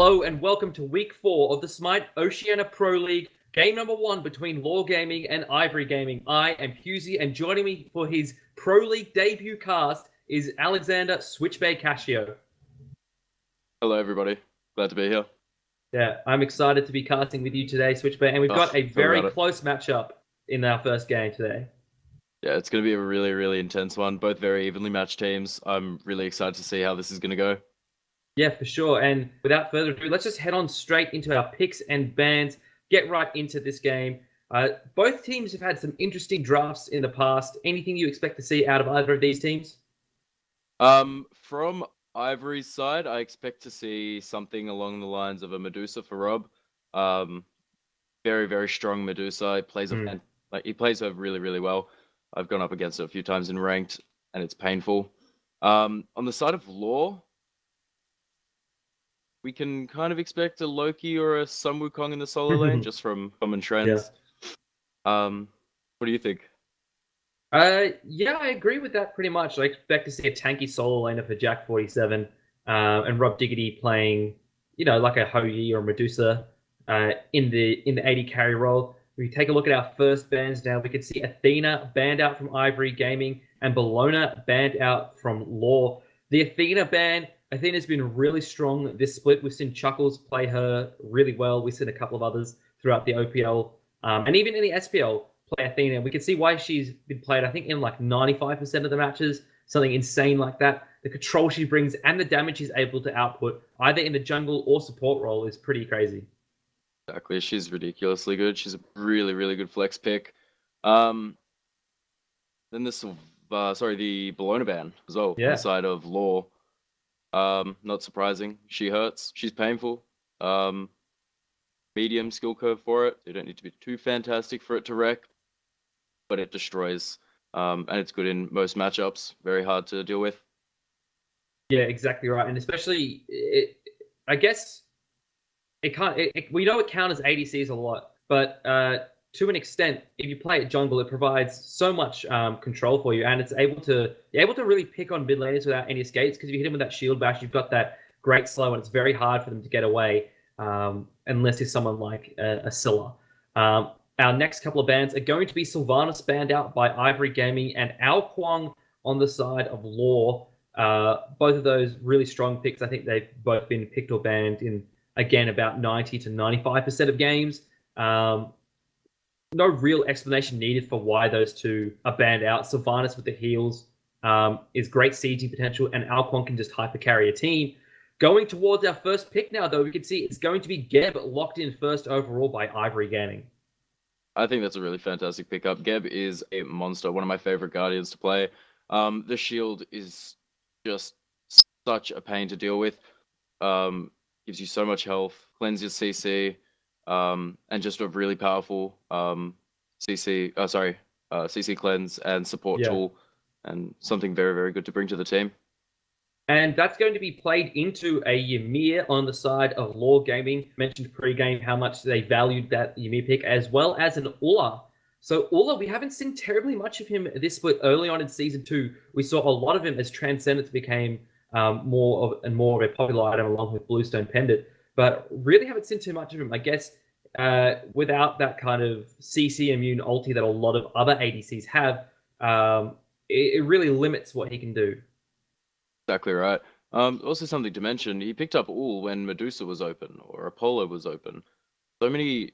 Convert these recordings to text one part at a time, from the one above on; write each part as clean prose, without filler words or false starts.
Hello and welcome to week 4 of the Smite Oceanic Pro League, game number 1 between Law Gaming and Ivory Gaming. I am Husey, and joining me for his Pro League debut cast is Alexander Switchbay Cascio. Hello, everybody. Glad to be here. Yeah, I'm excited to be casting with you today, Switchbay, and we've got a very close matchup in our first game today. Yeah, it's going to be a really, really intense one. Both very evenly matched teams. I'm really excited to see how this is going to go. Yeah, for sure. And without further ado, let's just head on straight into our picks and bans. Get right into this game. Both teams have had some interesting drafts in the past. Anything you expect to see out of either of these teams? From Ivory's side, I expect to see something along the lines of a Medusa for Rob. Very, very strong Medusa. He plays her really, really well. I've gone up against it a few times in ranked, and it's painful. On the side of Law, we can kind of expect a Loki or a Sun Wukong in the solo lane, just from common trends. Yeah. What do you think? Yeah, I agree with that pretty much. I expect to see a tanky solo laner for Jack 47, and Rob Diggity playing, like a Hoyi or Medusa in the AD carry role. If we take a look at our first bans now, we could see Athena banned out from Ivory Gaming and Bologna banned out from Law. The Athena ban, Athena's been really strong this split. We've seen Chuckles play her really well. We've seen a couple of others throughout the OPL, and even in the SPL play Athena. We can see why she's been played, I think, in like 95% of the matches, something insane like that. The control she brings and the damage she's able to output, either in the jungle or support role, is pretty crazy. Exactly. She's ridiculously good. She's a really, really good flex pick. Then the Bologna ban as well, on the side of Law. Not surprising. She hurts. She's painful. Medium skill curve for it. You don't need to be too fantastic for it to wreck, but it destroys. And it's good in most matchups. Very hard to deal with. Yeah, exactly right. And especially, I guess it can't. We know it counters ADCs a lot, but to an extent, if you play at jungle, it provides so much control for you, and you're able to really pick on mid laners without any escapes, because if you hit them with that shield bash, you've got that great slow, and it's very hard for them to get away unless it's someone like a Scylla. Our next couple of bans are going to be Sylvanas banned out by Ivory Gaming and Ao Kwang on the side of Law. Both of those really strong picks. I think they've both been picked or banned in, again, about 90 to 95% of games. No real explanation needed for why those two are banned out. Sylvanas with the heals is great CG potential, and Ao Kwang can just hyper carry a team. Going towards our first pick now, though, we can see it's going to be Geb locked in first overall by Ivory Gaming. I think that's a really fantastic pickup. Geb is a monster, one of my favorite Guardians to play. The shield is just such a pain to deal with. Gives you so much health, cleanses CC, and just a really powerful CC cleanse and support tool, and something very, very good to bring to the team. And that's going to be played into a Ymir on the side of Law Gaming. Mentioned pre-game how much they valued that Ymir pick, as well as an Ulla. So Ulla, we haven't seen terribly much of him this split. Early on in Season 2, we saw a lot of him as Transcendence became more of a popular item along with Bluestone Pendant. But really haven't seen too much of him. I guess without that kind of CC immune ulti that a lot of other ADCs have, it really limits what he can do. Exactly right. Also something to mention, he picked up Ul when Medusa was open or Apollo was open. So many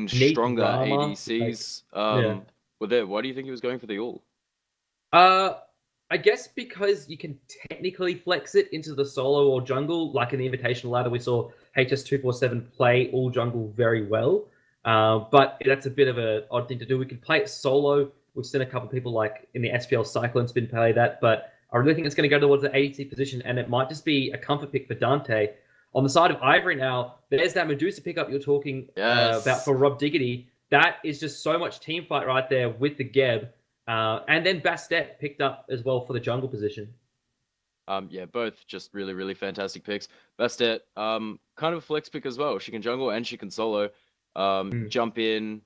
stronger ADCs were there. Why do you think he was going for the Ul? I guess because you can technically flex it into the solo or jungle. Like in the Invitational Ladder, we saw HS247 play all jungle very well. But that's a bit of an odd thing to do. We could play it solo. We've seen a couple of people like in the SPL Cyclone's been play that, but I really think it's going to go towards the ADC position, and it might just be a comfort pick for Dante. On the side of Ivory now, there's that Medusa pickup you're talking about for Rob Diggity. That is just so much team fight right there with the Geb. And then Bastet picked up as well for the jungle position. Yeah, both just really, really fantastic picks. Bastet, kind of a flex pick as well. She can jungle and she can solo. Jump in,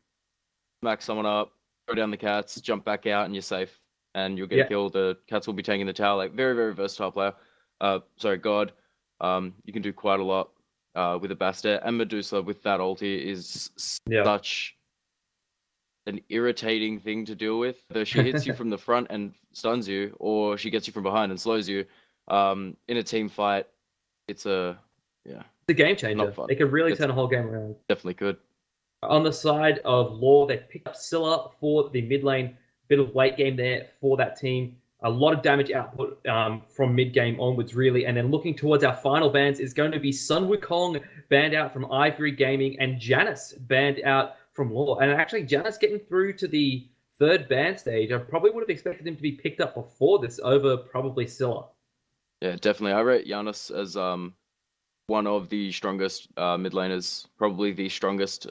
smack someone up, throw down the cats, jump back out, and you're safe. And you'll get killed. The cats will be taking the tower. Like, very, very versatile player. God. You can do quite a lot. with a Bastet, and Medusa with that ulti is Yeah. such an irritating thing to deal with. Either she hits you from the front and stuns you, or she gets you from behind and slows you. In a team fight, it's a game changer. not fun. It could really turn a whole game around. Definitely could. On the side of Law, they picked up Scylla for the mid lane. Bit of late game there for that team. A lot of damage output from mid game onwards, really. And then looking towards our final bans is going to be Sun Wukong banned out from Ivory Gaming and Janice banned out from Law. And actually, Janice getting through to the third ban stage, I probably would have expected him to be picked up before this over probably Scylla. Yeah, definitely. I rate Giannis as one of the strongest mid laners, probably the strongest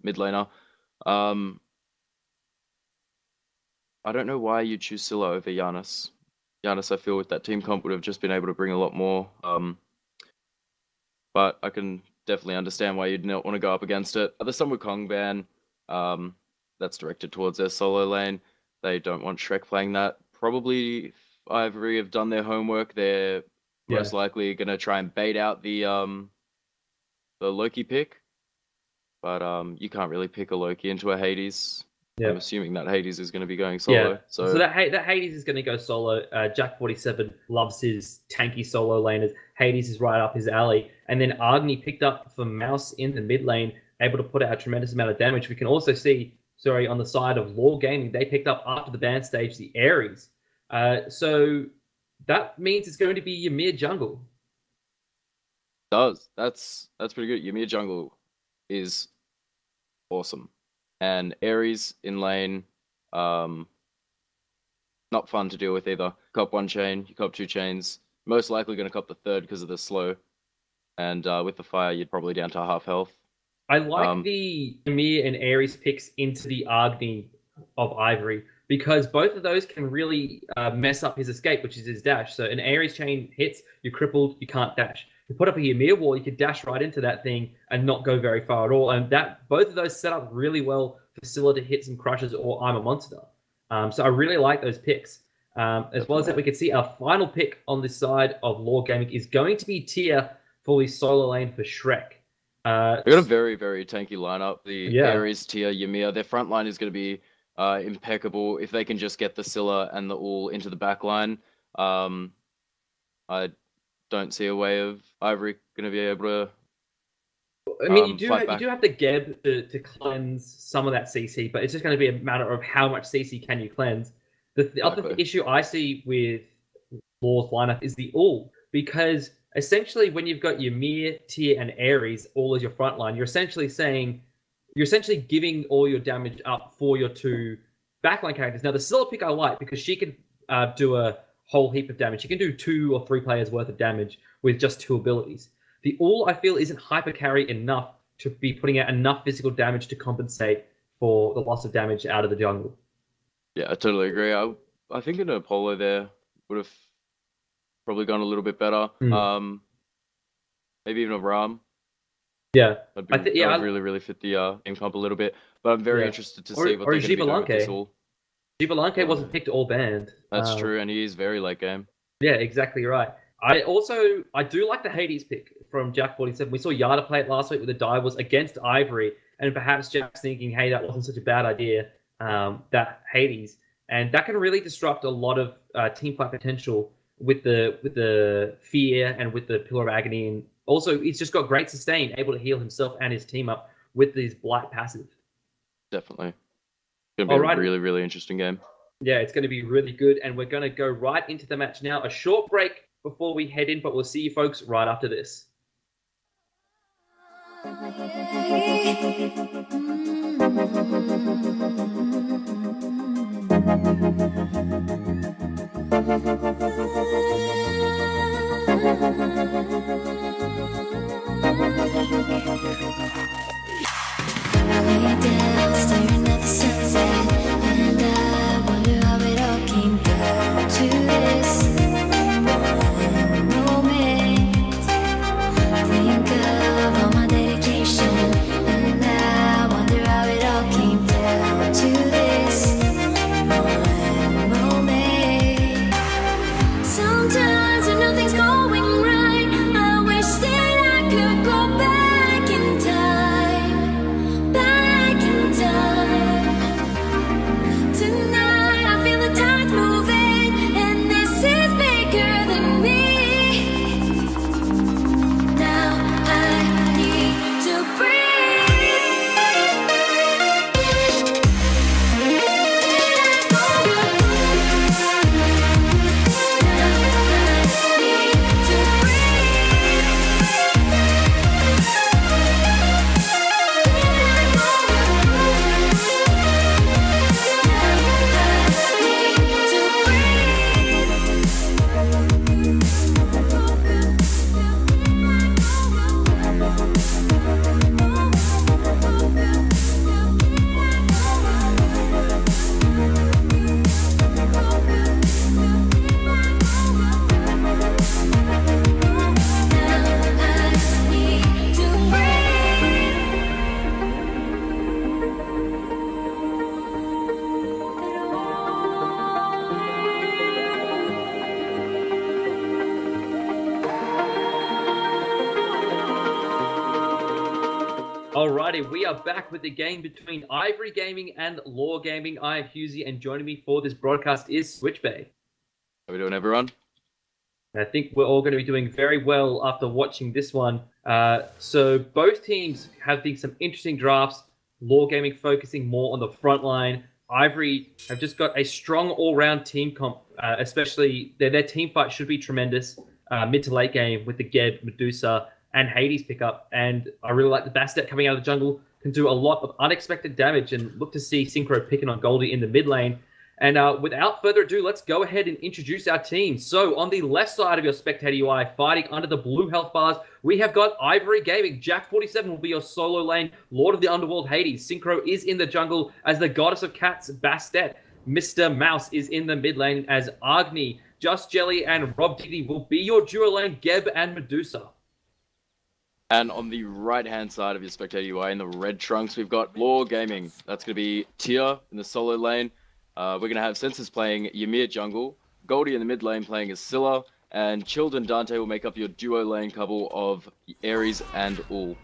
mid laner. I don't know why you choose Scylla over Giannis. Giannis, I feel with that team comp would have just been able to bring a lot more. But I can definitely understand why you'd not want to go up against it. The Sun Wukong ban, that's directed towards their solo lane. They don't want Shrek playing that. Probably Ivory have done their homework. They're most likely going to try and bait out the Loki pick. But you can't really pick a Loki into a Hades. Yeah. I'm assuming that Hades is going to be going solo. Yeah. So that Hades is going to go solo. Jack47 loves his tanky solo laners. Hades is right up his alley. And then Agni picked up for Mouse in the mid lane, able to put out a tremendous amount of damage. We can also see, on the side of Law Gaming, they picked up after the ban stage the Ares. So that means it's going to be Ymir jungle. It does. That's pretty good. Ymir jungle is awesome. And Ares in lane, not fun to deal with either. Cop one chain, you cop two chains. Most likely going to cop the third because of the slow. And with the fire, you're probably down to half health. I like the Ymir and Ares picks into the Agni of Ivory because both of those can really mess up his escape, which is his dash. So an Ares chain hits, you're crippled, you can't dash. You put up a Ymir wall, you could dash right into that thing and not go very far at all. And both of those set up really well for Scylla to hit some crushes or I'm a monster. So I really like those picks. As well as that, we can see our final pick on this side of Law Gaming is going to be Tier for the solo lane for Shrek. They've got a very, very tanky lineup. The Ares, Tier, Ymir, their front line is going to be impeccable. If they can just get the Scylla and the Ul into the back line, I don't see a way of Ivory going to be able to. I mean, you do have the Geb to cleanse some of that CC, but it's just going to be a matter of how much CC can you cleanse. The other issue I see with Law's lineup is the Ul, because essentially when you've got Ymir, Tier, and Ares all as your front line, you're essentially giving all your damage up for your two backline characters. Now the Scylla pick I like because she can do a whole heap of damage. She can do 2 or 3 players worth of damage with just 2 abilities. The Ul, I feel, isn't hyper carry enough to be putting out enough physical damage to compensate for the loss of damage out of the jungle. Yeah, I totally agree. I think an Apollo there would have probably gone a little bit better. Maybe even a Ram. Yeah. That would really, really fit the game comp a little bit. But I'm very interested to see what they're going to be doing with this Ul. Gibalanke wasn't picked all banned. That's true, and he is very late game. Yeah, exactly right. I do like the Hades pick from Jack47. We saw Yada play it last week with the dive against Ivory, and perhaps Jack's thinking, hey, that wasn't such a bad idea, that Hades. And that can really disrupt a lot of team fight potential with the fear and with the Pillar of Agony. And also, he's just got great sustain, able to heal himself and his team up with his Blight passive. Definitely. It's going to be a really, really interesting game. Yeah, it's going to be really good. And we're going to go right into the match now. A short break before we head in, but we'll see you folks right after this. Staring at the sunset, and I wonder how it all came down to this moment. Think of all my dedication, and I wonder how it all came down to this moment. Alrighty, we are back with the game between Ivory Gaming and Law Gaming. I am Husey, and joining me for this broadcast is Switchbay. How we doing, everyone? I think we're all going to be doing very well after watching this one. So both teams have some interesting drafts. Law Gaming focusing more on the front line. Ivory have just got a strong all-round team comp, especially their team fight should be tremendous. Mid to late game with the Geb, Medusa, and Hades pickup. And I really like the Bastet coming out of the jungle, can do a lot of unexpected damage, and look to see Synchro picking on Goldie in the mid lane. And without further ado, let's go ahead and introduce our team. So on the left side of your spectator UI, fighting under the blue health bars, we have got Ivory Gaming. Jack47 will be your solo lane. Lord of the Underworld, Hades. Synchro is in the jungle as the Goddess of Cats, Bastet. Mr. Mouse is in the mid lane as Agni. Just Jelly and Rob Diggity will be your duo lane, Geb and Medusa. And on the right-hand side of your spectator UI, in the red trunks, we've got Law Gaming. That's going to be Tia in the solo lane. We're going to have Senses playing Ymir jungle, Goldie in the mid lane playing as Scylla, and Chilled and Dante will make up your duo lane couple of Ares and Ul.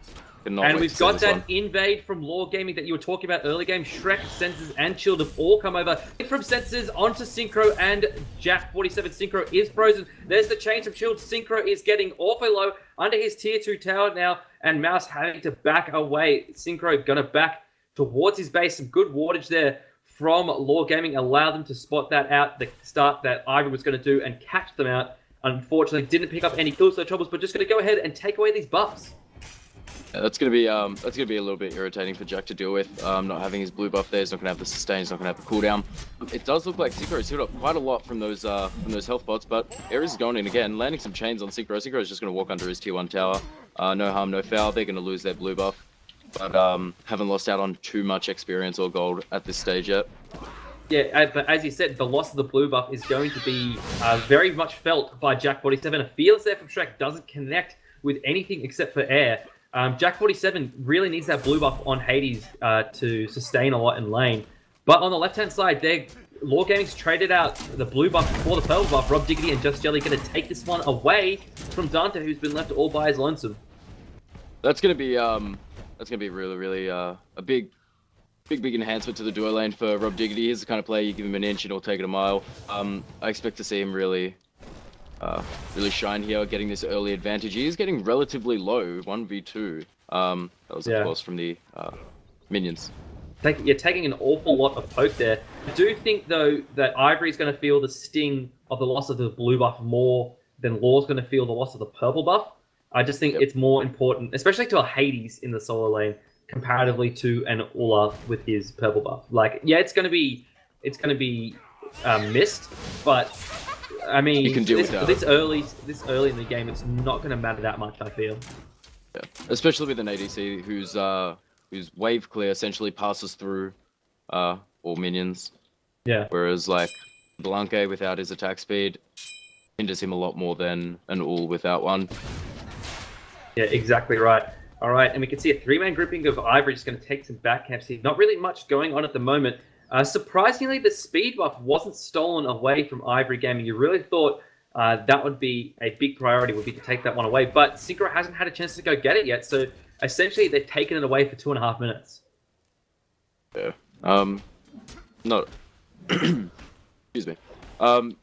And we've got that invade from Law Gaming that you were talking about early game. Shrek, Senses, and Chilled have all come over. From Senses onto Synchro and Jack47. Synchro is frozen. There's the change from Chilled. Synchro is getting awfully low under his tier 2 tower now, and Mouse having to back away. Synchro gonna back towards his base. Some good wardage there from Law Gaming. Allow them to spot that out, the start that Ivory was going to do, and catch them out. Unfortunately, didn't pick up any kills, so troubles, but just going to go ahead and take away these buffs. Yeah, that's gonna be a little bit irritating for Jack to deal with. Not having his blue buff there, he's not gonna have the sustain, he's not gonna have the cooldown. It does look like Synchro has hit up quite a lot from those health pots, but Ares is going in again, landing some chains on Synchro. Synchro is just gonna walk under his tier 1 tower. No harm, no foul. They're gonna lose their blue buff, but haven't lost out on too much experience or gold at this stage yet. Yeah, but as you said, the loss of the blue buff is going to be very much felt by Jack47. A Fearless there from Shrek doesn't connect with anything except for air. Jack47 really needs that blue buff on Hades to sustain a lot in lane. But on the left-hand side, Law Gaming's traded out the blue buff for the purple buff. Rob Diggity and Just Jelly going to take this one away from Dante, who's been left all by his lonesome. That's gonna be really a big enhancement to the duo lane for Rob Diggity. He's the kind of player you give him an inch and he'll take it a mile. I expect to see him really shine here, getting this early advantage. He is getting relatively low, 1v2. That was of course from the minions. You're taking an awful lot of poke there. I do think though that Ivory's going to feel the sting of the loss of the blue buff more than Law's going to feel the loss of the purple buff. I just think it's more important, especially to a Hades in the solo lane, comparatively to an Ula with his purple buff. Like, yeah, it's going to be missed, but I mean, you can deal with this early in the game, it's not going to matter that much, I feel. Yeah, especially with an ADC whose wave clear essentially passes through all minions. Yeah. Whereas like Blanque without his attack speed hinders him a lot more than an Ul without one. Yeah, exactly right. All right, and we can see a 3-man grouping of Ivory just going to take some back camps here. Not really much going on at the moment. Surprisingly, the speed buff wasn't stolen away from Ivory Gaming. You really thought that would be a big priority, would be to take that one away. But Synchro hasn't had a chance to go get it yet, so essentially they've taken it away for 2.5 minutes. Yeah. No. Excuse me.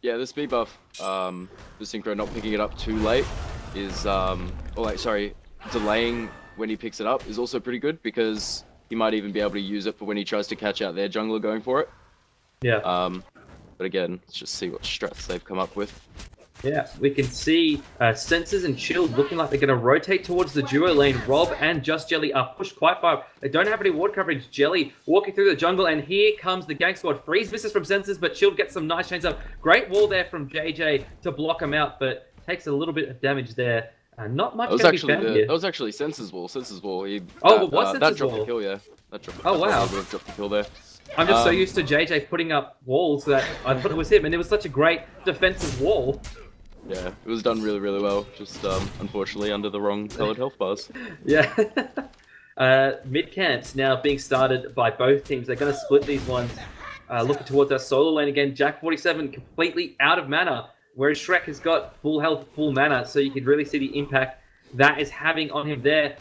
Yeah, the speed buff, the Synchro not picking it up too late is, delaying when he picks it up is also pretty good, because he might even be able to use it for when he tries to catch out their jungler going for it. Yeah. But again, let's just see what strats they've come up with. Yeah, we can see Senses and Chilled looking like they're going to rotate towards the duo lane. Rob and Just Jelly are pushed quite far. They don't have any ward coverage. Jelly walking through the jungle, and here comes the gang squad. Freeze misses from Senses, but Chilled gets some nice chains up. Great wall there from JJ to block him out, but takes a little bit of damage there. Not much going to be found here. That was actually Senses wall. Senses wall. It was Senses that dropped wall? the kill, yeah. That dropped, oh, wow. Dropped the kill there. I'm just so used to JJ putting up walls that I thought it was him, and it was such a great defensive wall. Yeah, it was done really, really well. Just unfortunately under the wrong coloured health bars. Yeah. Mid camps now being started by both teams. They're going to split these ones. Looking towards our solo lane again. Jack47 completely out of mana, whereas Shrek has got full health, full mana, so you can really see the impact that is having on him there.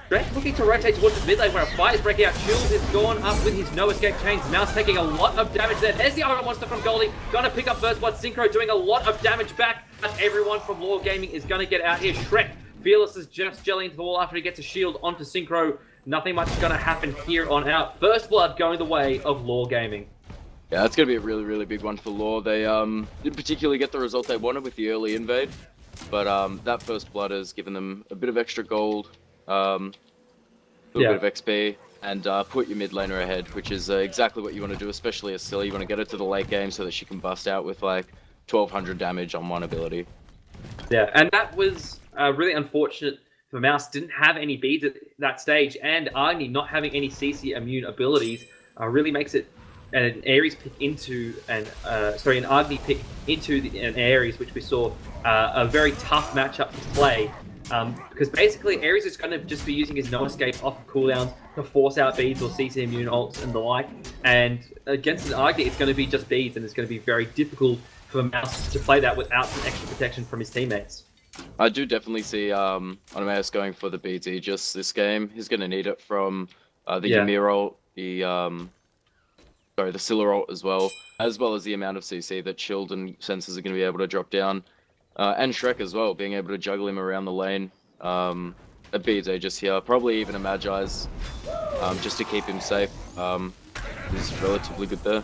Shrek looking to rotate towards the mid lane where a fight is breaking out. Shield has gone up with his no escape chains. Mouse taking a lot of damage there. There's the Iron Monster from Goldie. Gonna pick up first blood. Synchro doing a lot of damage back. But everyone from Law Gaming is gonna get out here. Shrek, Fearless is just jelling into the wall after he gets a shield onto Synchro. Nothing much is gonna happen here on out. First blood going the way of Law Gaming. Yeah, that's going to be a really, really big one for Law. They didn't particularly get the result they wanted with the early invade, but that first blood has given them a bit of extra gold, a little bit of XP, and put your mid laner ahead, which is exactly what you want to do, especially as Silly. You want to get her to the late game so that she can bust out with like 1200 damage on one ability. Yeah, and that was really unfortunate for Mouse. Didn't have any beads at that stage, and Agni not having any CC immune abilities really makes it an Ares pick into an Agni pick into an Ares, which we saw a very tough matchup to play. Because basically Ares is going to just be using his no escape off of cooldowns to force out beads or CC immune ults and the like. And against an Agni, it's going to be just beads, and it's going to be very difficult for Mouse to play that without some extra protection from his teammates. I do definitely see Onimaeus going for the beads Aegis this game. He's going to need it from the Ymir ult, the Scylla ult as well as the amount of CC that Shield and Sensors are going to be able to drop down. And Shrek as well, being able to juggle him around the lane. A beads Aegis here, probably even a Magi's, just to keep him safe. Is relatively good there.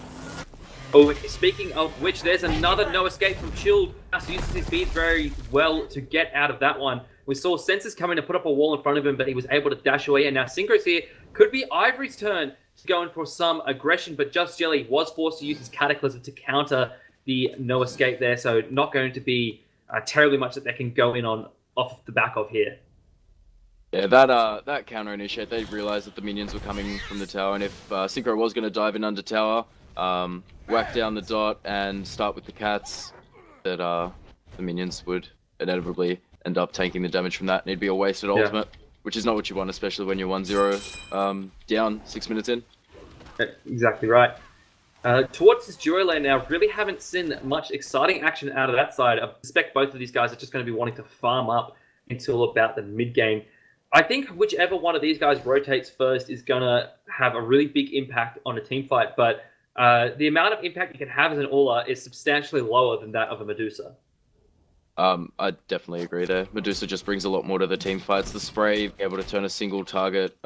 Oh, speaking of which, there's another no escape from Shield. Mouse uses his beads very well to get out of that one. We saw Sensors come in to put up a wall in front of him, but he was able to dash away, and now Synchro's here. Could be Ivory's turn to go in for some aggression, but Just Jelly was forced to use his Cataclysm to counter the no escape there, so not going to be terribly much that they can go in on off the back of here. Yeah, that counter initiate, they realized that the minions were coming from the tower, and if Synchro was going to dive in under tower, whack down the dot and start with the cats, that the minions would inevitably end up taking the damage from that, and it'd be a wasted ultimate. Which is not what you want, especially when you're 1-0 down 6 minutes in. Exactly right. Towards this duo lane now, really haven't seen much exciting action out of that side. I suspect both of these guys are just going to be wanting to farm up until about the mid-game. I think whichever one of these guys rotates first is going to have a really big impact on a team fight, but the amount of impact you can have as an Aula is substantially lower than that of a Medusa. I definitely agree there. Medusa just brings a lot more to the team fights. The spray, able to turn a single target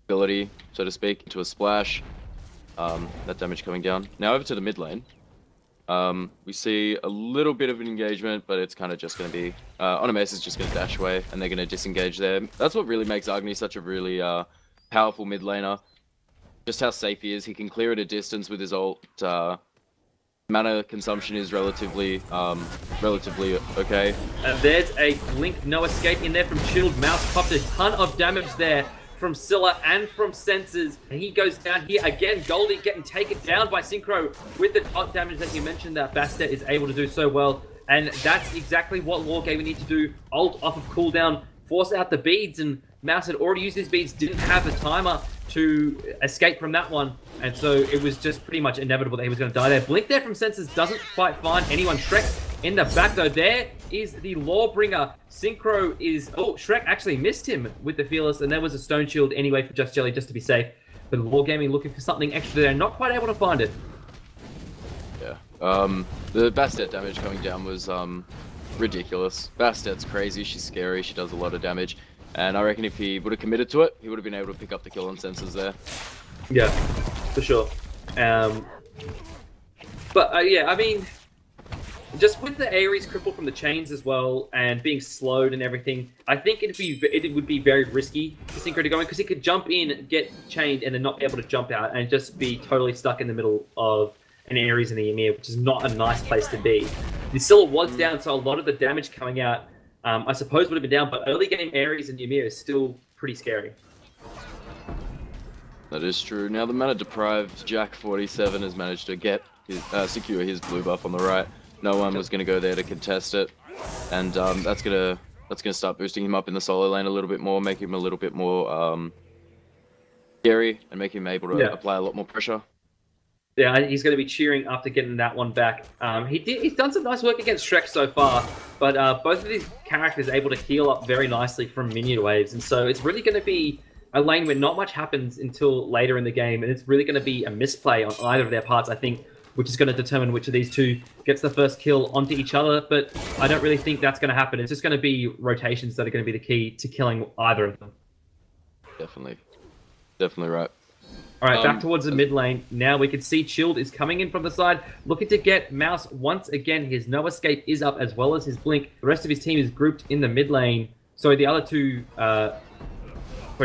ability, so to speak, into a splash. That damage coming down. Now over to the mid lane. We see a little bit of an engagement, but it's kind of just going to be... Onimaeus is just going to dash away, and they're going to disengage there. That's what really makes Agni such a really powerful mid laner. Just how safe he is. He can clear at a distance with his ult. Mana consumption is relatively okay. There's a Blink no escape in there from Shield. Mouse popped a ton of damage there from Scylla and from Sensors. And he goes down here again. Goldie getting taken down by Synchro with the top damage that you mentioned that Bastet is able to do so well. And that's exactly what Law Gaming need to do. Ult off of cooldown, force out the beads, and Mouse had already used his beads, didn't have a timer to escape from that one, and so it was just pretty much inevitable that he was going to die there. Blink there from Sensors doesn't quite find anyone. Shrek in the back though. There is the Lawbringer. Synchro is... Oh, Shrek actually missed him with the Fearless, and there was a Stone Shield anyway for Just Jelly just to be safe. But Law Gaming looking for something extra there, not quite able to find it. Yeah. The Bastet damage coming down was ridiculous. Bastet's crazy, she's scary, she does a lot of damage. And I reckon if he would have committed to it, he would have been able to pick up the kill on Sensors there. Yeah, for sure. But yeah, I mean, just with the Ares cripple from the chains as well, and being slowed and everything, I think it would be very risky for Synchro to go in, because he could jump in, get chained, and then not be able to jump out, and just be totally stuck in the middle of an Ares and the Ymir, which is not a nice place to be. The Scylla was down, so a lot of the damage coming out, I suppose, would have been down, but early game Ares and Ymir is still pretty scary. That is true. Now the mana deprived Wk4 has managed to get his, secure his blue buff on the right. No one was going to go there to contest it, and that's gonna start boosting him up in the solo lane a little bit more, make him a little bit more scary, and make him able to apply a lot more pressure. Yeah, he's going to be cheering after getting that one back. He's done some nice work against Shrek so far, but both of these characters are able to heal up very nicely from minion waves, and so it's really going to be a lane where not much happens until later in the game, and it's really going to be a misplay on either of their parts, I think, which is going to determine which of these two gets the first kill onto each other, but I don't really think that's going to happen. It's just going to be rotations that are going to be the key to killing either of them. Definitely right. All right, back towards the mid lane. Now we can see Chilled is coming in from the side, looking to get Mouse once again. His No Escape is up as well as his Blink. The rest of his team is grouped in the mid lane. So the other two,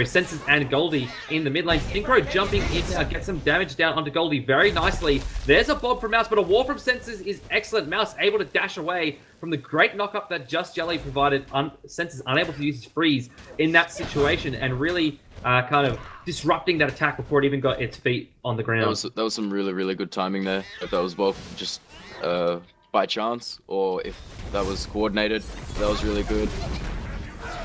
Senses and Goldie in the mid lane. Synchro jumping in now, gets some damage down onto Goldie very nicely. There's a bob from Mouse, but a wall from Senses is excellent. Mouse able to dash away from the great knock-up that Just Jelly provided. Senses unable to use his freeze in that situation and really kind of disrupting that attack before it even got its feet on the ground. That was some really, really good timing there. If that was both just by chance or if that was coordinated, that was really good.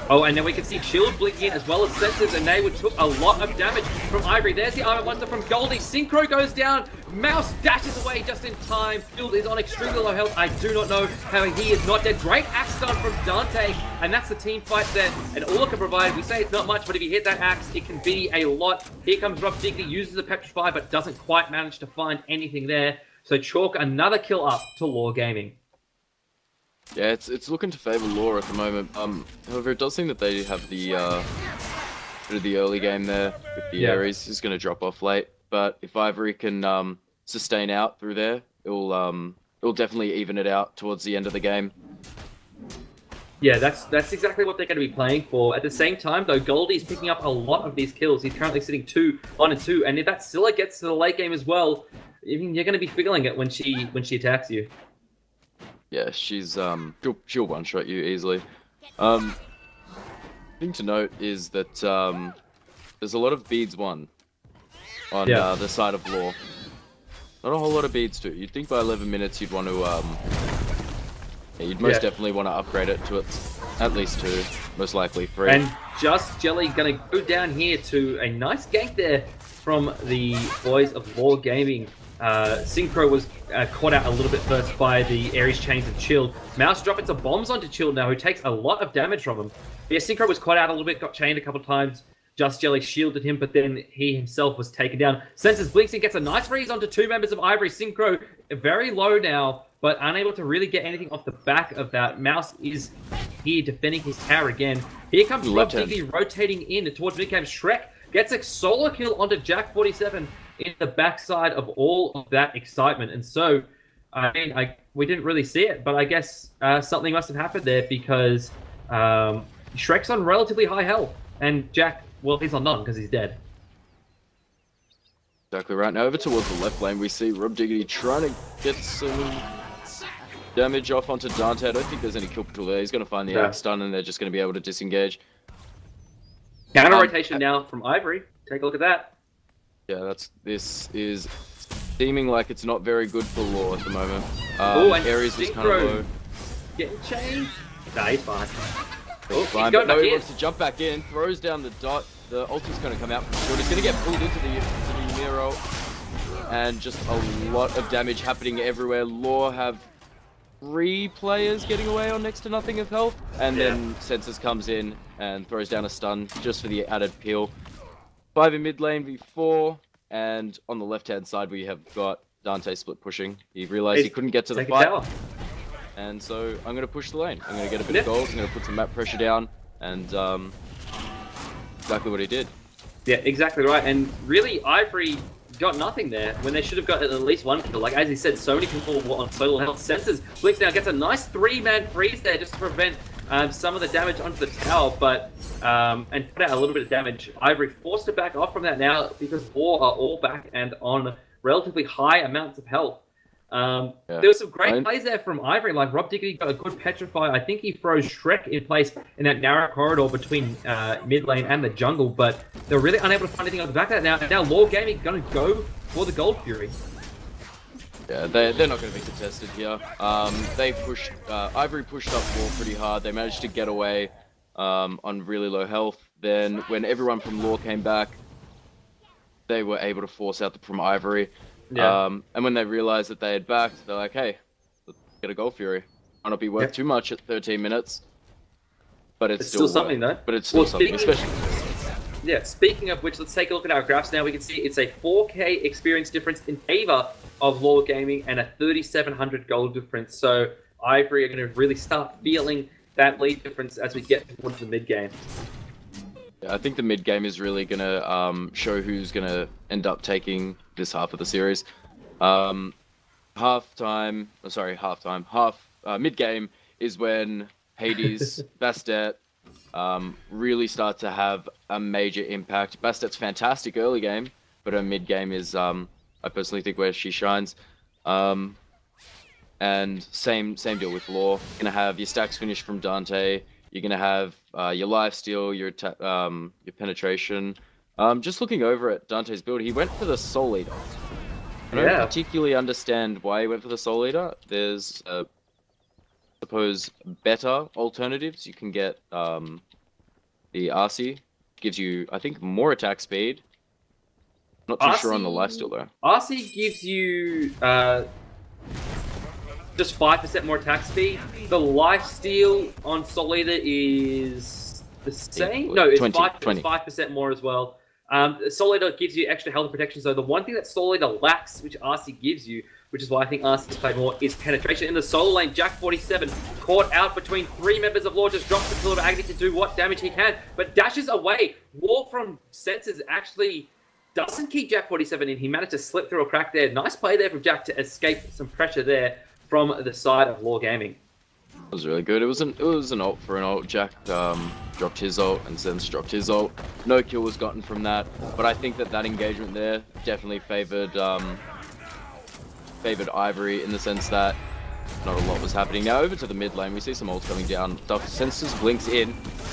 Oh, and then we can see Shield blinking in as well as Senses, and they would took a lot of damage from Ivory. There's the Iron Monster from Goldie. Synchro goes down. Mouse dashes away just in time. Shield is on extremely low health. I do not know how he is not dead. Great axe stun from Dante, and that's the team fight there. And all it can provide, we say it's not much, but if you hit that axe, it can be a lot. Here comes Rob Dignity, uses the Petrify, but doesn't quite manage to find anything there. So chalk another kill up to Law Gaming. Yeah, it's looking to favour Law at the moment. However, it does seem that they have the bit of the early game there with the Ares. He's going to drop off late, but if Ivory can sustain out through there, it'll definitely even it out towards the end of the game. Yeah, that's exactly what they're going to be playing for. At the same time, though, Goldie's picking up a lot of these kills. He's currently sitting 1-2, and if that Scylla gets to the late game as well, I mean, you're going to be feeling it when she attacks you. Yeah, she'll one-shot you easily. Thing to note is that there's a lot of beads won on the side of Law. Not a whole lot of beads too. You'd think by 11 minutes you'd want to you'd most definitely want to upgrade it to at least 2, most likely 3. And Just Jelly going to go down here to a nice gank there from the boys of Law Gaming. Synchro was caught out a little bit first by the Ares chains of Chilled. Mouse dropping some bombs onto Chilled now, who takes a lot of damage from him. Yeah, Synchro was caught out a little bit, got chained a couple of times. Just Jelly shielded him, but then he himself was taken down. Senses blinks and gets a nice freeze onto 2 members of Ivory. Synchro very low now, but unable to really get anything off the back of that. Mouse is here defending his tower again. Here comes Rob Dignity rotating in towards mid-game. Shrek gets a solo kill onto Jack 47 in the backside of all of that excitement. And so, I mean, we didn't really see it, but I guess something must have happened there because Shrek's on relatively high health. And Jack, well, he's on none because he's dead. Exactly right. Now over towards the left lane, we see Rob Diggity trying to get some damage off onto Dante. I don't think there's any kill potential there. He's going to find the axe stun and they're just going to be able to disengage. Counter rotation now from Ivory. Take a look at that. Yeah, this is seeming like it's not very good for Law at the moment. And Ares was kind of low. Getting chained. Nah, he's fine. He's fine, but no, he wants to jump back in, throws down the dot. The ulti's going to come out from short. He's going to get pulled into the Miro, and just a lot of damage happening everywhere. Law have 3 players getting away on next to nothing of health, and then Senses comes in and throws down a stun just for the added peel. 5 in mid lane v4, and on the left-hand side we have got Dante split pushing. He realized he couldn't get to the fight, and so I'm going to push the lane. I'm going to get a bit of gold, I'm going to put some map pressure down, and exactly what he did. Yeah, exactly right. And really, Ivory got nothing there when they should have got at least 1 kill. Like, as he said, so many people were on so little health. Senses blinks now, gets a nice 3-man freeze there just to prevent some of the damage onto the tower, but and put out a little bit of damage. Ivory forced to back off from that now because Law are all back and on relatively high amounts of health. There were some great plays there from Ivory, like Rob Diggity got a good Petrify. I think he froze Shrek in place in that narrow corridor between mid lane and the jungle, but they're really unable to find anything on the back of that now. And now Law Gaming going to go for the Gold Fury. Yeah, they're not going to be contested here. Ivory pushed up Law pretty hard. They managed to get away on really low health. Then when everyone from Law came back, they were able to force out from Ivory. Yeah. And when they realized that they had backed, they're like, hey, let's get a Gold Fury. Might not be worth too much at 13 minutes, but it's still something though. But it's still something, especially. Yeah, speaking of which, let's take a look at our graphs now. We can see it's a 4K experience difference in favor of Law Gaming and a 3,700 gold difference. So Ivory are going to really start feeling that lead difference as we get towards the mid game. Yeah, I think the mid game is really going to show who's going to end up taking this half of the series. Mid game is when Hades, Bastet, really start to have a major impact. Bastet's fantastic early game, but her mid game is, I personally think, where she shines. And same deal with Law. You're gonna have your stacks finished from Dante. You're gonna have your lifesteal, your penetration. Just looking over at Dante's build, he went for the Soul Eater. I don't particularly understand why he went for the Soul Eater. There's I suppose better alternatives. You can get the RC, gives you, I think, more attack speed. Not too sure on the lifesteal though. RC gives you just 5% more attack speed. The lifesteal on Soul Eater is the same. No, it's 5% more as well. Soul Eater gives you extra health and protection. So the one thing that Soul Eater lacks, which RC gives you, which is why I think RC's played more, is penetration. In the solo lane, Jack47 caught out between 3 members of Law, just drops the Pillar of Agony to do what damage he can, but dashes away. Law from Senses actually doesn't keep Jack47 in. He managed to slip through a crack there. Nice play there from Jack to escape some pressure there from the side of Law Gaming. It was really good. It was an ult for an ult. Jack dropped his ult and Sense dropped his ult. No kill was gotten from that, but I think that engagement there definitely favored Ivory in the sense that not a lot was happening. Now over to the mid lane, we see some ults coming down. Senses blinks in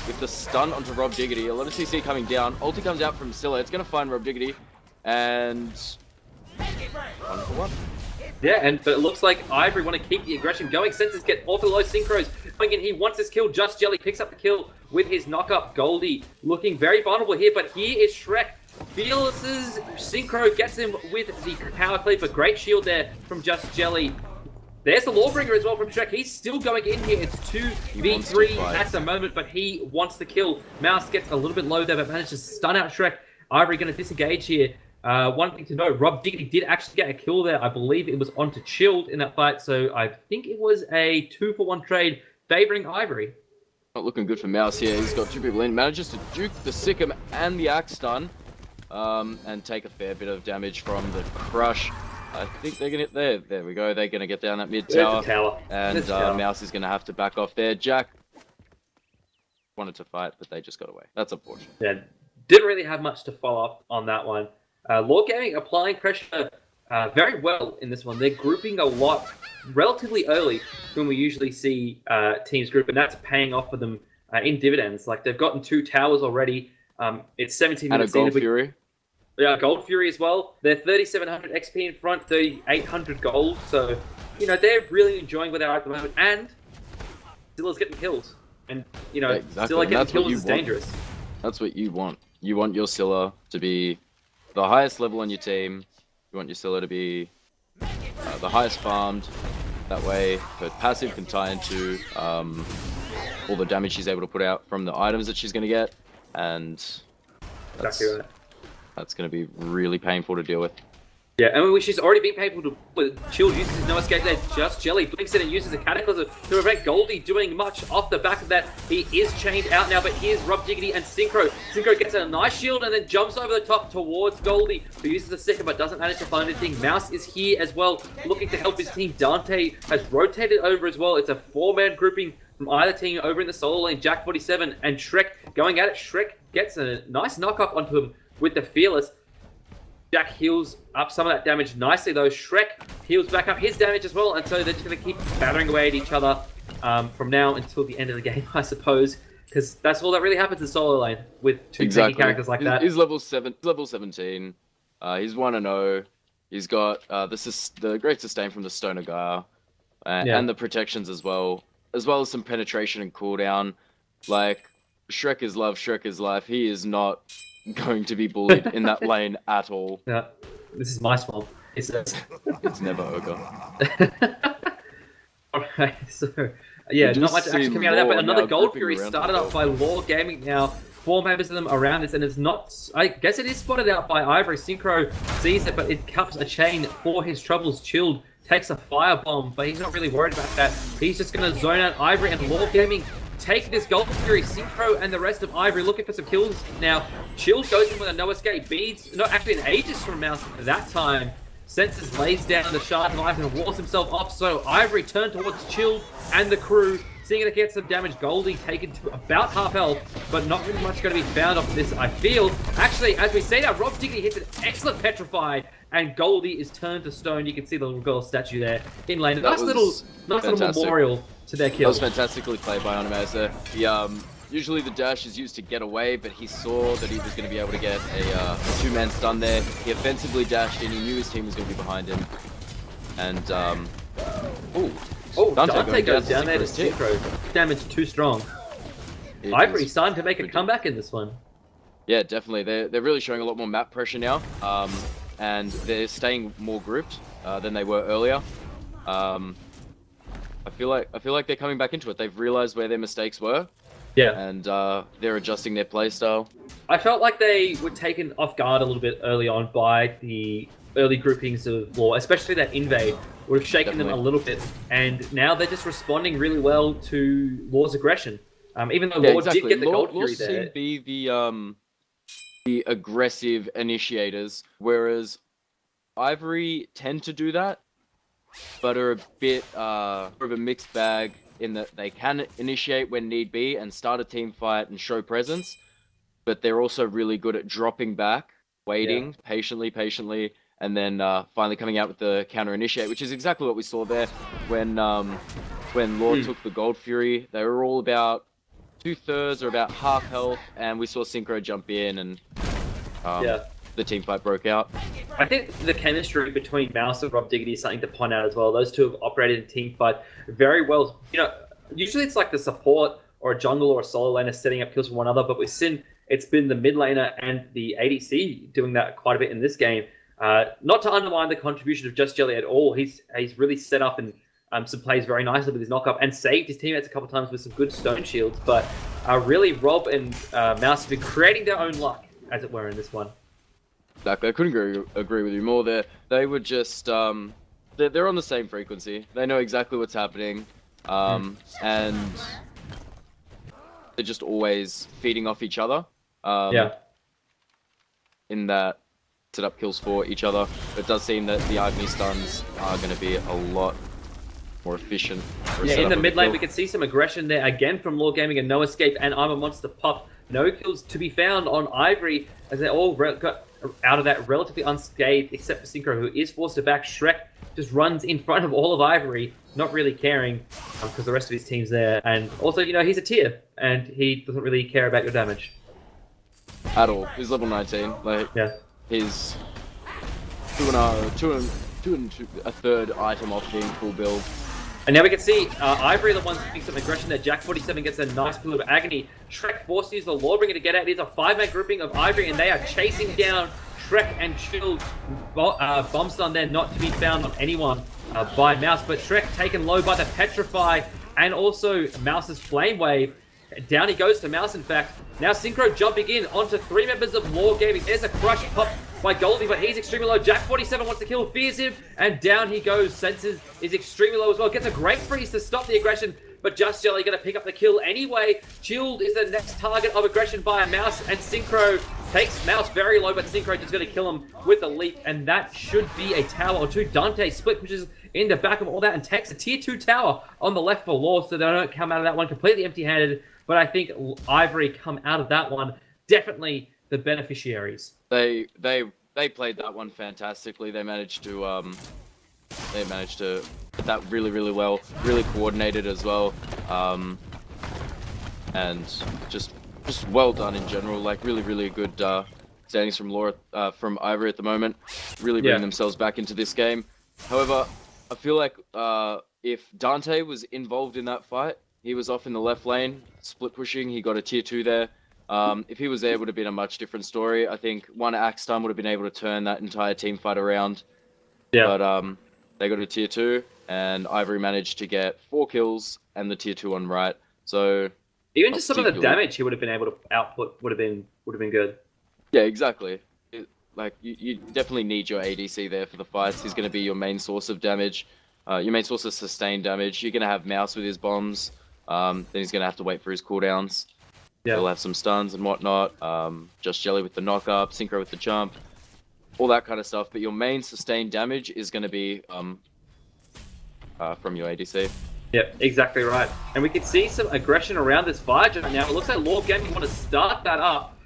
with the stun onto Rob Diggity. A lot of CC coming down. Ulti comes out from Scylla. It's going to find Rob Diggity, and 1-for-1. Yeah, but it looks like Ivory want to keep the aggression going. Senses get awfully low synchros. Thinking he wants this kill. Just Jelly picks up the kill with his knock-up. Goldie looking very vulnerable here, but here is Shrek. Fearless's synchro gets him with the power cleave. A great shield there from Just Jelly. There's the Lawbringer as well from Shrek. He's still going in here. It's 2v3 at the moment, but he wants the kill. Mouse gets a little bit low there, but manages to stun out Shrek. Ivory going to disengage here. One thing to note, Rob Diggity did actually get a kill there. I believe it was onto Chilled in that fight, so I think it was a 2-for-1 trade favoring Ivory. Not looking good for Mouse here. He's got 2 people in. Manages to juke the Sikkim and the Axe stun, and take a fair bit of damage from the Crush. I think they're going to... There we go. They're going to get down that mid tower. And Mouse is going to have to back off there. Jack wanted to fight, but they just got away. That's unfortunate. Yeah, didn't really have much to follow up on that one. Law Gaming applying pressure very well in this one. They're grouping a lot relatively early when we usually see teams group, and that's paying off for them in dividends. Like, they've gotten 2 towers already. It's 17 minutes in. And a Gold Fury. Yeah, Gold Fury as well. They're 3,700 XP in front, 3,800 gold. So, you know, they're really enjoying where they are at the moment. And Scylla's getting kills. And, you know, Scylla getting kills is dangerous. That's what you want. You want your Scylla to be the highest level on your team. You want your Scylla to be the highest farmed. That way, her passive can tie into all the damage she's able to put out from the items that she's going to get. And that's exactly right. That's going to be really painful to deal with. Yeah, and she's already been painful to with Chilled uses his no escape there. Just Jelly blinks in and uses a Cataclysm to prevent Goldie doing much off the back of that. He is chained out now, but here's Rob Diggity and Synchro. Synchro gets a nice shield and then jumps over the top towards Goldie, who uses the second but doesn't manage to find anything. Mouse is here as well, looking to help his team. Dante has rotated over as well. It's a 4-man grouping from either team over in the solo lane. Jack47 and Shrek going at it. Shrek gets a nice knock-up onto him with the Fearless. Jack heals up some of that damage nicely, though. Shrek heals back up his damage as well, and so they're just going to keep battering away at each other from now until the end of the game, I suppose, because that's all that really happens in solo lane with 2 tanky characters like that. He's level 17. He's 1-0. He's got the great sustain from the Stoner Gaia, and the protections as well as some penetration and cooldown. Like, Shrek is love, Shrek is life. He is not going to be bullied in that lane at all. Yeah, this is my swamp. he says. It's never ogre. Alright, so yeah, not much action coming out of that, but Law another now Gold gripping Fury around started the up by Law Gaming now. 4 members of them around this, and it's not. I guess it is spotted out by Ivory. Synchro sees it, but it cups a chain for his troubles. Chilled takes a firebomb, but he's not really worried about that. He's just going to zone out Ivory, and Law Gaming take this Gold Fury. Synchro and the rest of Ivory looking for some kills now. Chilled goes in with a no escape. Beads, not actually an Aegis from Mouse that time. Senses lays down the shard knife and walls himself off, so Ivory turned towards Chilled and the crew, seeing it get some damage. Goldie taken to about half health, but not really much going to be found off this, I feel. Actually, as we see now, Rob Diggity hits an excellent Petrify, and Goldie is turned to stone. You can see the little girl statue there in lane. Nice little memorial to their kill. That was fantastically played by Animaz there. Usually the dash is used to get away, but he saw that he was going to be able to get a 2-man stun there. He offensively dashed in, he knew his team was going to be behind him. And, Dante goes down there to Synchro. Damage too strong. Ivory starting to make a comeback in this one. Yeah, definitely. They're really showing a lot more map pressure now. And they're staying more grouped than they were earlier. I feel like they're coming back into it. They've realized where their mistakes were. Yeah. And they're adjusting their playstyle. I felt like they were taken off guard a little bit early on by the early groupings of Law, especially that invade would have shaken them a little bit. And now they're just responding really well to Law's aggression. Even though Law did get the Gold Fury there. Law seem to be the aggressive initiators, whereas Ivory tend to do that, but are a bit of a mixed bag in that they can initiate when need be and start a team fight and show presence, but they're also really good at dropping back, waiting patiently, and then finally coming out with the counter initiate, which is exactly what we saw there when Law took the Gold Fury. They were all about 2/3 or about half health, and we saw Synchro jump in, and the team fight broke out. I think the chemistry between Mouse and Rob Diggity is something to point out as well. Those two have operated in team fight very well. You know, usually it's like the support or a jungle or a solo laner setting up kills for one another, but with Sin, it's been the mid laner and the ADC doing that quite a bit in this game. Not to undermine the contribution of Just Jelly at all. He's really set up and some plays very nicely with his knockup and saved his teammates a couple of times with some good stone shields. But really, Rob and Mouse have been creating their own luck, as it were, in this one. Exactly. I couldn't agree with you more there. They were just, they're on the same frequency. They know exactly what's happening. And they're just always feeding off each other. In that set up kills for each other. But it does seem that the Ivory stuns are going to be a lot more efficient. In the mid lane, we can see some aggression there again from Law Gaming and No Escape and I'm a Monster Pop. No kills to be found on Ivory as they all got out of that relatively unscathed, except for Synchro, who is forced to back. Shrek just runs in front of all of Ivory, not really caring because the rest of his team's there. And also, you know, he's a tier and he doesn't really care about your damage. At all. He's level 19. Like, he's a third item off being full build. And now we can see Ivory the ones getting some aggression there. Jack47 gets a nice pool of agony. Shrek forced to use the Lawbringer to get out. It is a 5-man grouping of Ivory, and they are chasing down Shrek and Chilled. Bomb stun there, not to be found on anyone by Mouse, but Shrek taken low by the Petrify and also Mouse's Flame Wave. Down he goes to Mouse, in fact. Now Synchro jumping in onto 3 members of Law Gaming. There's a crush pop by Goldie, but he's extremely low. Jack47 wants to kill, fears him, and down he goes. Senses is extremely low as well. Gets a great freeze to stop the aggression, but Just Jelly going to pick up the kill anyway. Chilled is the next target of aggression by Mouse, and Synchro takes Mouse very low, but Synchro just going to kill him with a leap, and that should be a tower or two. Dante split pushes in the back of all that and takes a tier 2 tower on the left for Law, so they don't come out of that one completely empty-handed. But I think Ivory come out of that one definitely the beneficiaries. They played that one fantastically. They managed to put that really well, really coordinated as well, and just well done in general. Like really good standings from Ivory at the moment. Really bringing themselves back into this game. However, I feel like if Dante was involved in that fight, he was off in the left lane, split pushing. He got a tier 2 there. If he was there, it would have been a much different story. I think one Axe Stun would have been able to turn that entire team fight around. Yeah. But they got a tier 2, and Ivory managed to get 4 kills and the tier 2 on right. So Even not just some of the particularly- damage he would have been able to output would have been good. Yeah, exactly. Like you definitely need your ADC there for the fights. He's going to be your main source of damage, your main source of sustained damage. You're going to have Mouse with his bombs. Then he's going to have to wait for his cooldowns. Yeah. He'll have some stuns and whatnot. Just Jelly with the knock up, Synchro with the jump, all that kind of stuff. But your main sustained damage is going to be from your ADC. Yep, exactly right. And we can see some aggression around this fight now. It looks like Lord Gaming want to start that up.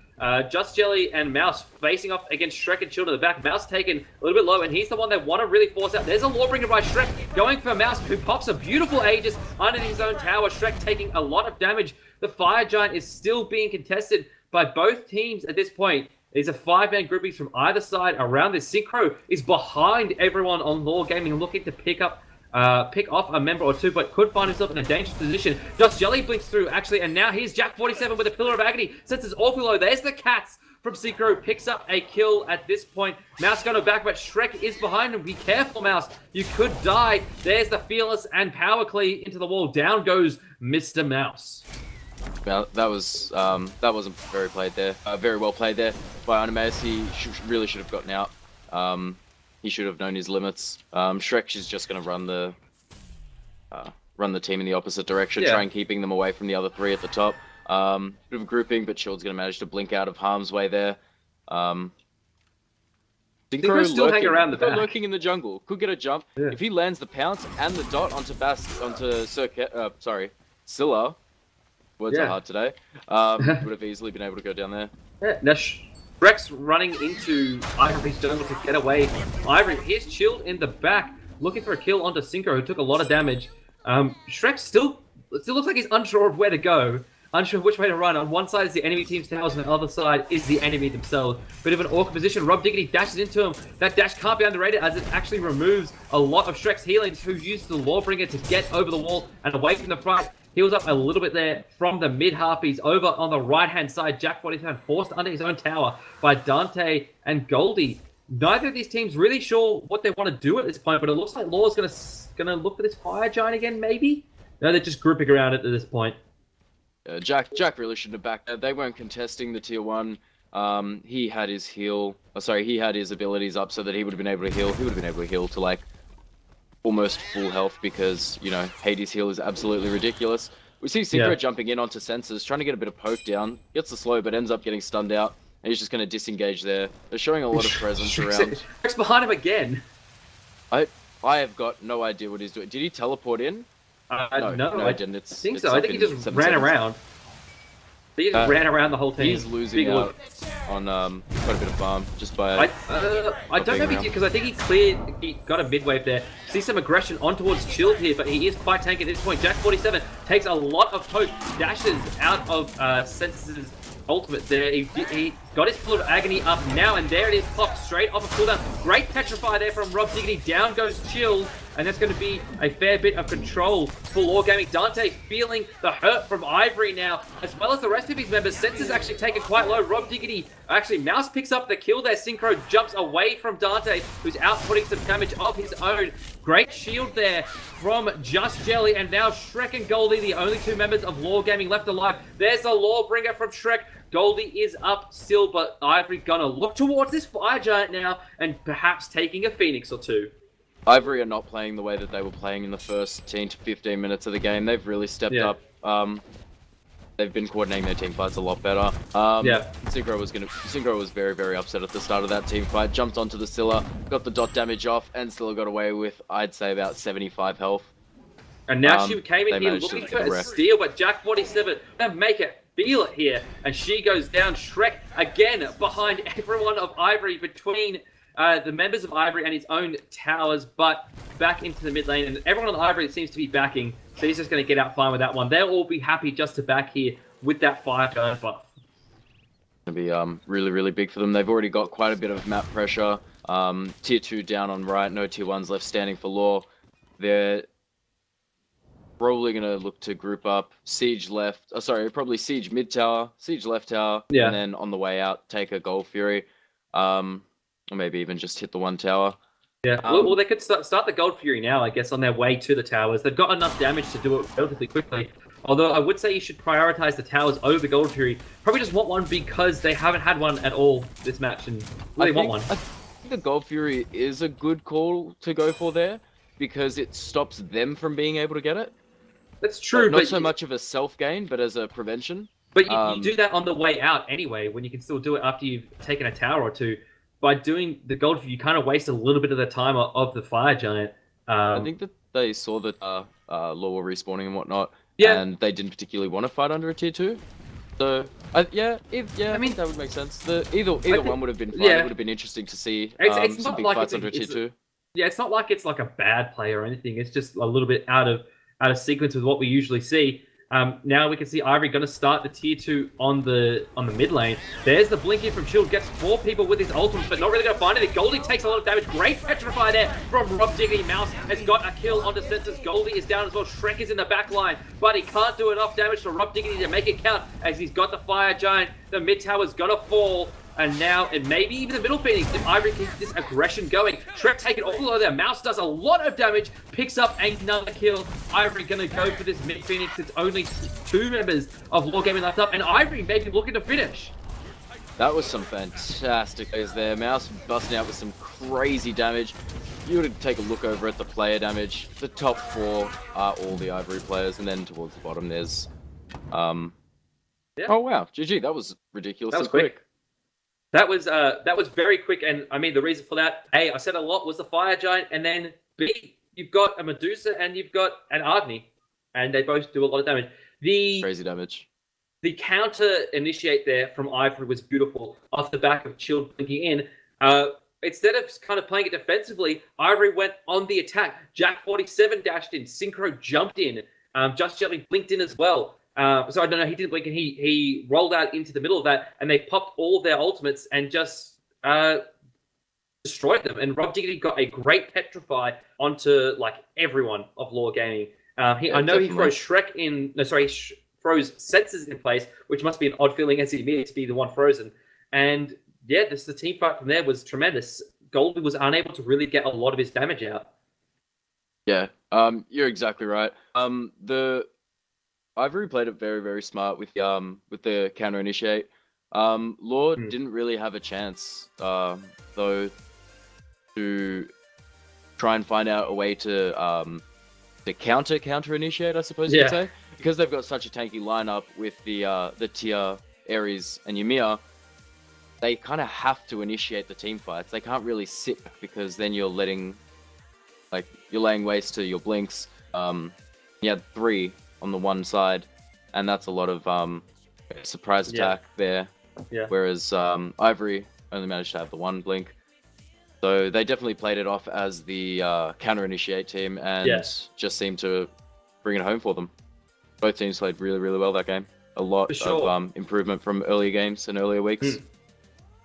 Just Jelly and Mouse facing off against Shrek and Shield at the back. Mouse taken a little bit low, and he's the one they want to really force out. There's a Lawbringer by Shrek going for Mouse, who pops a beautiful Aegis under his own tower. Shrek taking a lot of damage. The Fire Giant is still being contested by both teams at this point. These are 5-man groupings from either side around this. Synchro is behind everyone on Lord Gaming, looking to pick off a member or two, but could find himself in a dangerous position. Just Jelly blinks through, actually, and now here's Jack47 with a Pillar of Agony. Since it's awfully low, there's the Cats from Synchro, picks up a kill at this point. Mouse going back, but Shrek is behind him. Be careful, Mouse. You could die. There's the Fearless and Power Clee into the wall. Down goes Mr. Mouse. Well, that wasn't very played there. Very well played there by Animatus. He really should have gotten out. He should have known his limits. Shrek is just going to run the team in the opposite direction, try and keeping them away from the other 3 at the top. Bit of a grouping, but Shield's going to manage to blink out of harm's way there. Synchro still hanging around the back. Lurking in the jungle. Could get a jump. Yeah. If he lands the pounce and the dot onto Scylla, words are hard today, would have easily been able to go down there. Yeah, now Shrek's running into Ivory's jungle to get away. Ivory, here's Chilled in the back, looking for a kill onto Synchro, who took a lot of damage. Shrek still looks like he's unsure of where to go, unsure of which way to run. On one side is the enemy team's towers, and the other side is the enemy themselves. Bit of an awkward position. Rob Diggity dashes into him. That dash can't be underrated, as it actually removes a lot of Shrek's healings, who used the Lawbringer to get over the wall and away from the front. Heals up a little bit there from the mid-harpies. Over on the right-hand side, Jack47 forced under his own tower by Dante and Goldie. Neither of these teams really sure what they want to do at this point, but it looks like Law's gonna look for this Fire Giant again, maybe? No, they're just grouping around it at this point. Jack really shouldn't have backed that. They weren't contesting the tier 1. He had his he had his abilities up so that he would have been able to heal. He would have been able to heal to, like, almost full health, because, you know, Hades' heal is absolutely ridiculous. We see Synchro jumping in onto sensors, trying to get a bit of poke down. Gets the slow, but ends up getting stunned out. And he's just going to disengage there. They're showing a lot of presence around. Shrek's behind him again. I have got no idea what he's doing. Did he teleport in? No, he didn't. I think so. I think he just ran around. He just ran around the whole team. He's losing out on quite a bit of farm just by. I don't know if he did, because I think he got a mid-wave there. See some aggression on towards Chilled here, but he is quite tanky at this point. Jack47 takes a lot of poke, dashes out of Senses' ultimate there. He got his Pillar of Agony up now, and there it is, popped straight off a cooldown. Great Petrify there from Rob Diggity. Down goes Chilled, and that's going to be a fair bit of control for Lord Gaming. Dante feeling the hurt from Ivory now, as well as the rest of his members. Senses actually taken quite low. Rob Diggity, actually, Mouse picks up the kill there. Synchro jumps away from Dante, who's outputting some damage of his own. Great shield there from Just Jelly, and now Shrek and Goldie, the only 2 members of Lord Gaming left alive. There's the Lawbringer from Shrek. Goldie is up still, but Ivory gonna look towards this Fire Giant now, and perhaps taking a Phoenix or 2. Ivory are not playing the way that they were playing in the first 10 to 15 minutes of the game. They've really stepped up. They've been coordinating their team fights a lot better. Synchro was very, very upset at the start of that team fight. Jumped onto the Scylla, got the dot damage off, and Scylla got away with, I'd say, about 75 health. And now she came in here looking for a steal, but Jack47 gonna make it feel it here, and she goes down. Shrek again behind everyone of Ivory, between the members of Ivory and his own towers, but back into the mid lane, and everyone on Ivory seems to be backing, so he's just going to get out fine with that one. They'll all be happy just to back here with that Fire Giant buff. Going to be really, really big for them. They've already got quite a bit of map pressure. Tier 2 down on right, no tier 1s left standing for Law. They're probably going to look to group up. Siege left, probably Siege mid tower, Siege left tower, and then on the way out, take a Gold Fury. Or maybe even just hit the 1 tower. Yeah, well, they could start the Gold Fury now, I guess, on their way to the towers. They've got enough damage to do it relatively quickly. Although I would say you should prioritize the towers over the Gold Fury. Probably just want one because they haven't had one at all this match and really want one. I think the Gold Fury is a good call to go for there because it stops them from being able to get it. That's true, not but so much of a self-gain, but as a prevention. But you do that on the way out anyway, when you can still do it after you've taken a tower or two. By doing the Gold Fury, you kind of waste a little bit of the time of the Fire Giant. I think that they saw that Law were respawning and whatnot, yeah. And they didn't particularly want to fight under a tier 2. So, I mean, that would make sense. Either one would have been fine. Yeah. It would have been interesting to see it's some not big like fights under a tier 2. Yeah, it's not like it's like a bad play or anything. It's just a little bit out of sequence with what we usually see. Now we can see Ivory going to start the tier 2 on the mid lane. There's the blink in from Shield. Gets 4 people with his ultimate, but not really going to find anything. Goldie takes a lot of damage. Great Petrify there from Rob Diggity. Mouse has got a kill onto Senses. Goldie is down as well. Shrek is in the back line, but he can't do enough damage to Rob Diggity to make it count as he's got the Fire Giant. The mid tower's going to fall. And now, and maybe even the middle Phoenix, if Ivory keeps this aggression going. Shrek taking all over there. Mouse does a lot of damage, picks up another kill. Ivory gonna go for this mid Phoenix. It's only 2 members of Law Gaming left up, and Ivory may be looking to finish. That was some fantastic plays there. Mouse busting out with some crazy damage. You would take a look over at the player damage. The top 4 are all the Ivory players, and then towards the bottom there's... Oh wow, GG, that was ridiculous. That was quick. That was very quick, and I mean the reason for that, A, I said a lot, was the Fire Giant, and then B, you've got a Medusa and you've got an Agni, and they both do a lot of damage. Crazy damage. The counter initiate there from Ivory was beautiful off the back of Shield blinking in. Instead of kind of playing it defensively, Ivory went on the attack. Jack47 dashed in, Synchro jumped in, Just Jelly blinked in as well. So I don't know, he didn't blink, and he rolled out into the middle of that, and they popped all of their ultimates and just destroyed them. And Rob Diggity got a great Petrify onto like everyone of Law Gaming. I know he froze Shrek in. No, sorry, froze Senses in place, which must be an odd feeling as he needed to be the one frozen. And yeah, the team fight from there was tremendous. Goldie was unable to really get a lot of his damage out. Yeah, you're exactly right. The Ivory played it very, very smart with the counter initiate. Law didn't really have a chance though to try and find out a way to counter initiate, I suppose you could say, because they've got such a tanky lineup with the Tia, Ares, and Ymir. They kind of have to initiate the team fights. They can't really sit back because then you're laying waste to your blinks. You had 3 on the one side, and that's a lot of surprise attack there. Yeah. Whereas Ivory only managed to have the 1 blink. So they definitely played it off as the counter initiate team and just seemed to bring it home for them. Both teams played really, really well that game. A lot of improvement from earlier games and earlier weeks.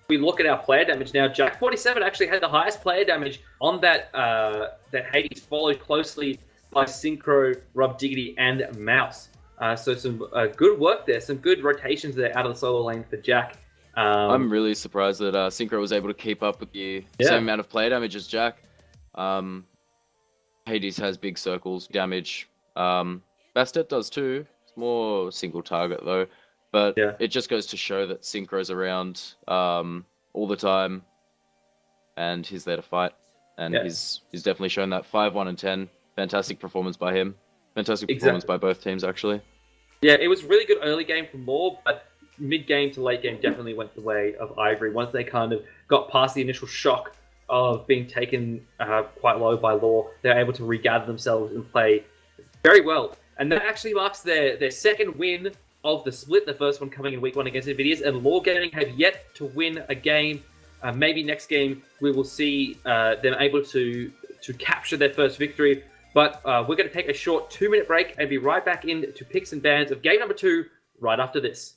We look at our player damage now. Jack47 actually had the highest player damage on that Hades, followed closely by Synchro, Rob Diggity, and Mouse. So some good work there. Some good rotations there out of the solo lane for Jack. I'm really surprised that Synchro was able to keep up with the same amount of player damage as Jack. Hades has big circles damage. Bastet does too. It's more single target though. But it just goes to show that Synchro's around all the time, and he's there to fight. And he's definitely shown that 5-1 and 10. Fantastic performance by him. Fantastic performance by both teams, actually. Yeah, it was really good early game for Law, but mid-game to late game definitely went the way of Ivory. Once they kind of got past the initial shock of being taken quite low by Law, they're able to regather themselves and play very well. And that actually marks their second win of the split, the first one coming in week 1 against Nvidias, and Law Gaming have yet to win a game. Maybe next game we will see them able to capture their first victory. But we're going to take a short 2-minute break and be right back into picks and bans of game number 2 right after this.